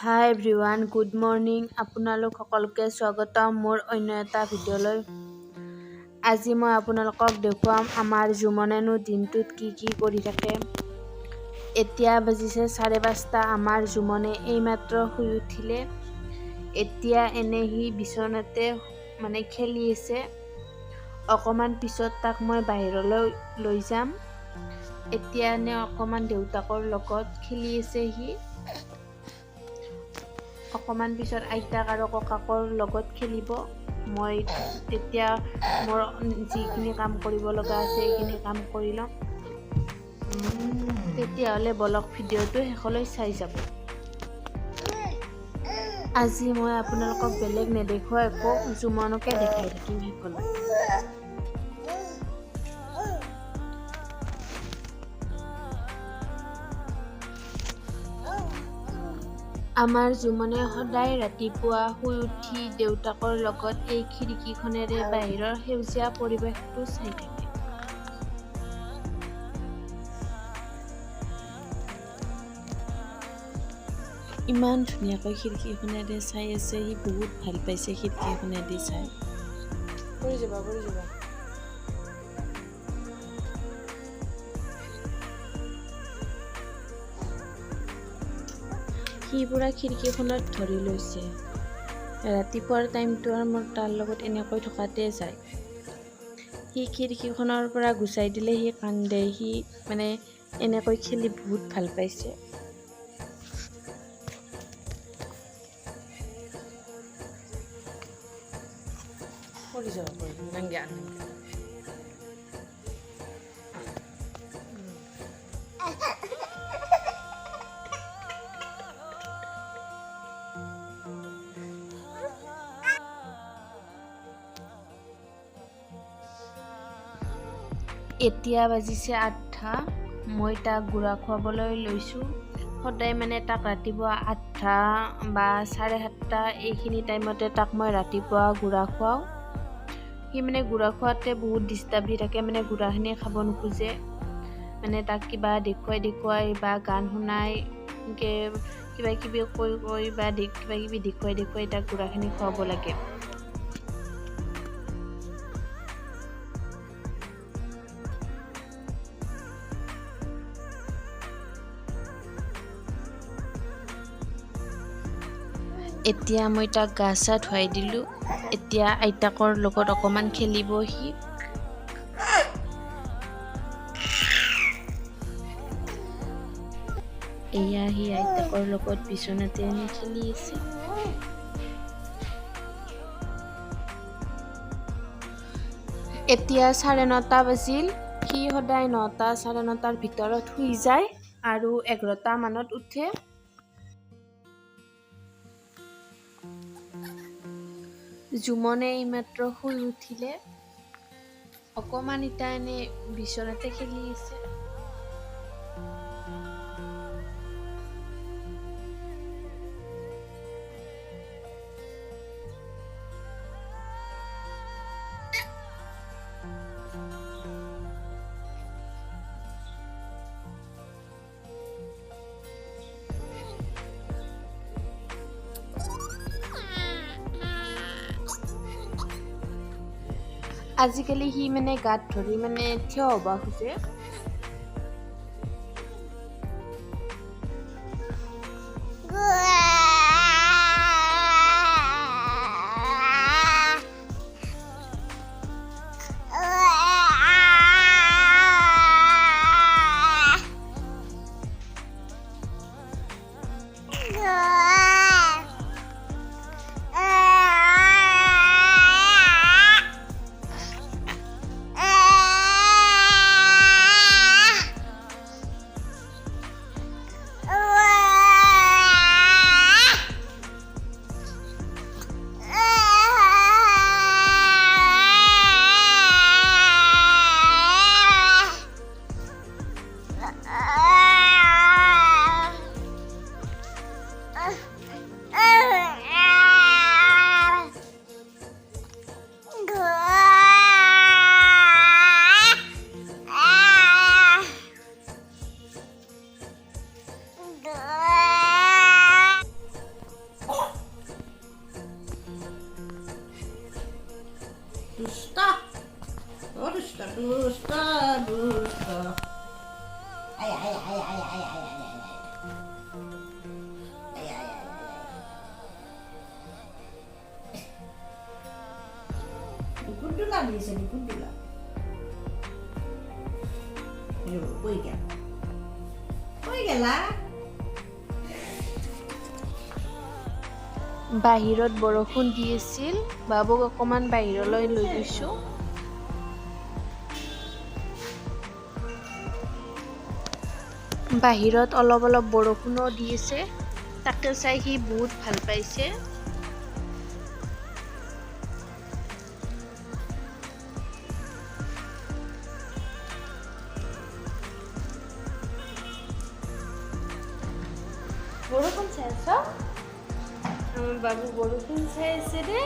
হাই everyone, good morning. আপোনালোক সকলোকে স্বাগতম মোৰ অন্য এটা ভিডিঅ'লৈ। আজি মই আপোনালোকক দেখুৱাম আমাৰ জুমনেনো দিনটোত কি কৰি থাকে। এতিয়া বাজিছে 5:30। আমাৰ জুমনে এইমাত্ৰ শুই উঠিলে। এতিয়া এনে সি বিচনাতে খেলি আছে। অকণমান পিছত তাক মই বাহিৰলৈ লৈ যাম। এতিয়া এনে অকণমান দেউতাকৰ লগত খেলি আছে সি। অকণমান পিছত আইতাক আৰু ককাকৰ লগত খেলিব। মই তেতিয়া মোৰ যিখিনি কাম কৰিব লগা আছে সেইখিনি কাম কৰি ল'ম। তেতিয়াহ'লে বলক ভিডিঅ'টো শেষলৈ চাই যাব। আজি মই আপোনালোকক বেলেগ নেদেখুৱাই একো জুমনকে দেখাই থাকিম শেষলৈ। আমাৰ জুমনে সদায় ৰাতিপুৱা শুই উঠি দেউতাকৰ লগত এই খিৰিকীখনেৰে বাহিৰৰ সেউজীয়া পৰিৱেশটো চাই থাকে। ইমান ধুনীয়াকৈ খিৰিকীখনেৰে চাই আছে। সি বহুত ভাল পাইছে খিৰিকীখনেদি চাই। পৰি যাবা। সি পুৰা খিৰিকীখনত ধৰি লৈছে। ৰাতিপুৱাৰ টাইমটো আৰু মোৰ তাৰ লগত এনেকৈ থকাতে যায়। সি খিৰিকীখনৰ পৰা গুচাই দিলে সি কান্দে। সি এনেকৈ খেলি বহুত ভাল পাইছে। পৰি যাব নাংগে। এতিয়া বাজিছে 8টা। মই তাক গুড়া খুৱাবলৈ লৈছোঁ। সদায় তাক ৰাতিপুৱা 8টা বা 7:30 এইখিনি টাইমতে তাক মই ৰাতিপুৱা গুড়া খুৱাওঁ। সি গুড়া খোৱাতে বহুত ডিষ্টাৰ্ব দি থাকে। গুড়াখিনি খাব নোখোজে। তাক কিবা দেখুৱাই বা গান শুনাই কিবা কিবি কৈ বা কিবা কিবি দেখুৱাই তাক গুড়াখিনি খুৱাব লাগে। এতিয়া মই তাক গা চা ধুৱাই দিলোঁ। এতিয়া আইতাকৰ লগত অকণমান খেলিব সি। এয়া সি আইতাকৰ লগত বিচনাতে এনে খেলি আছে। এতিয়া 9:30 বাজিল। সি সদায় 9টা 9:30 ভিতৰত শুই যায় আৰু 11টা মানত উঠে। জুমনে এইমাত্ৰ শুই উঠিলে। অকণমান এতিয়া এনে বিচনাতে খেলি আছে। আজিকালি সি গাত ধৰি থিয় হ'ব খোজে। ফুটুলা দিছে নি ফুটুলা কই গেলা বাহিৰত বৰষুণ দি আছিল বাবুক অকমান বাহিৰলৈ লৈ গৈছো বাহিৰত অলপ বৰষুণো দি আছে তাকে চাই সি বহুত ভাল পাইছে বৰষুণ চাই আছ আমাৰ বাবু বৰফুন চাইছে ৰে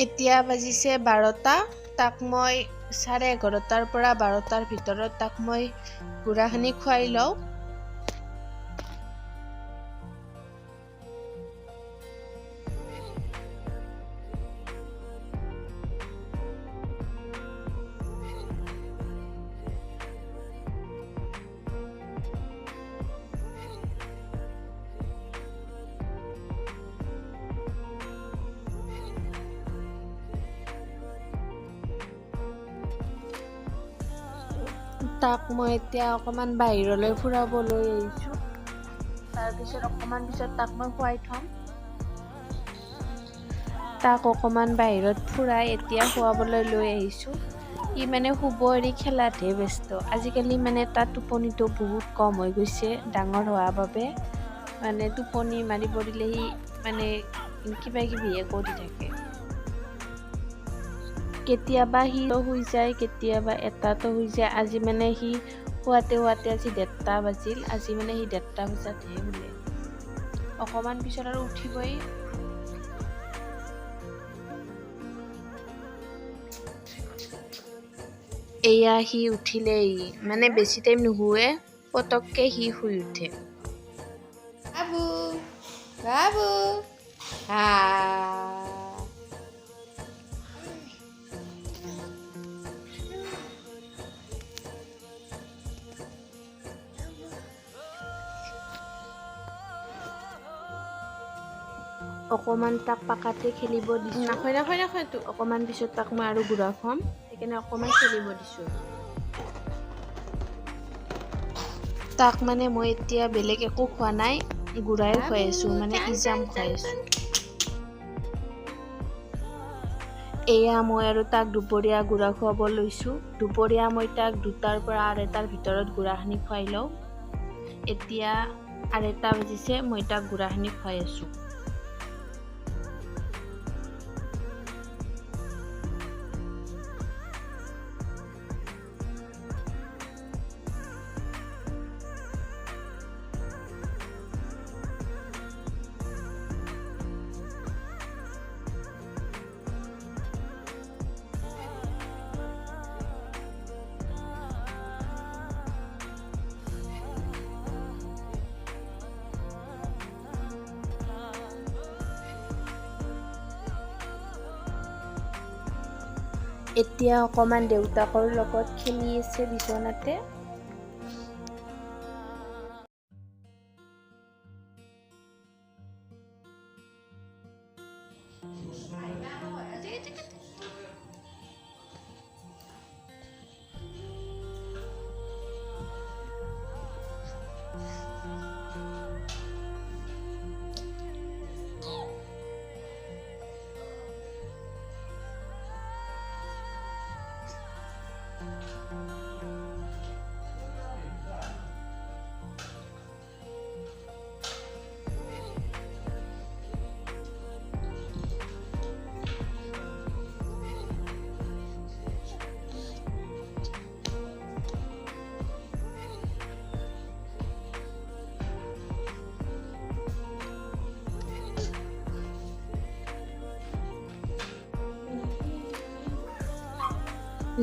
এতিয়া বাজিছে 12টা তাক মই 11:30 পৰা 12টাৰ ভিতৰত তাক মই গুড়াখিনি খুৱাই লওঁ তাক মই এতিয়া অকমান বাহিৰলৈ ফুৰাবলৈ আহিছোঁ তাৰপিছত অকমান পিছত তাক মই খুৱাই থম তাক অকমান বাহিৰত ফুৰাই এতিয়া খুৱাবলৈ লৈ আহিছোঁ সি মানে শুব এৰি খেলাতহে ব্যস্ত। আজিকালি মানে তাৰ টোপনিটো বহুত কম হৈ গৈছে ডাঙৰ হোৱাৰ বাবে। মানে টোপনি মাৰি পৰিলে সি মানে কিবা কিবিহে কৰি থাকে। কেতিয়াবা সি শুই যায়, কেতিয়াবা এটাতো শুই যায়। আজি মানে সি শুৱাতে আজি 1:30 বাজিল। আজি মানে সি 1:30 বজাতহে শুলে। অকণমান পিছত আৰু উঠিবই। এয়া সি উঠিলেই, মানে বেছি টাইম নুশুৱে, পতককে সি শুই উঠে। বাবু বাবু অকণমান তাক পাকাতে খেলিব দিছোঁ। নাখায় তো। অকণমান পিছত তাক মই আৰু ঘূৰা খুৱাম, সেইকাৰণে অকণমান খেলিব দিছোঁ। তাক মানে মই এতিয়া বেলেগ একো খোৱা নাই, ঘূৰাই খুৱাই আছোঁ, মানে ইজাম খুৱাই আছোঁ। এয়া মই আৰু তাক দুপৰীয়া গুড়া খুৱাব লৈছোঁ। দুপৰীয়া মই তাক 2টাৰ পৰা 2:30টাৰ ভিতৰত গুড়াখিনি খুৱাই লওঁ। এতিয়া 2:30 বাজিছে, মই তাক গুড়াখিনি খুৱাই আছোঁ। এতিয়া অকণমান দেউতাকৰ লগত খেলি আছে বিচনাতে।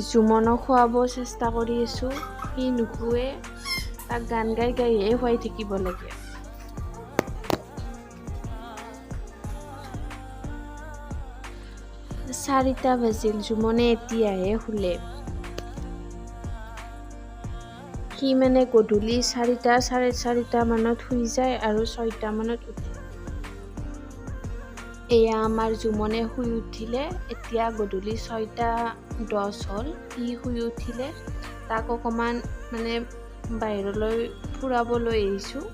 জুমনক খুৱাব চেষ্টা কৰি আছোঁ, সি নুশুৱে, তাক গান গাই গাইহে খুৱাই থাকিব লাগে। চাৰিটা বাজিল, জুমনে এতিয়াহে শুলে। সি মানে গধূলি 4টা, 4:30 মানত শুই যায় আৰু 6টা মানত উঠে। এয়া আমাৰ জুমনে শুই উঠিলে, এতিয়া গধূলি 6:10 হ'ল। সি শুই উঠিলে, তাক অকণমান মানে বাহিৰলৈ ফুৰাবলৈ আহিছোঁ।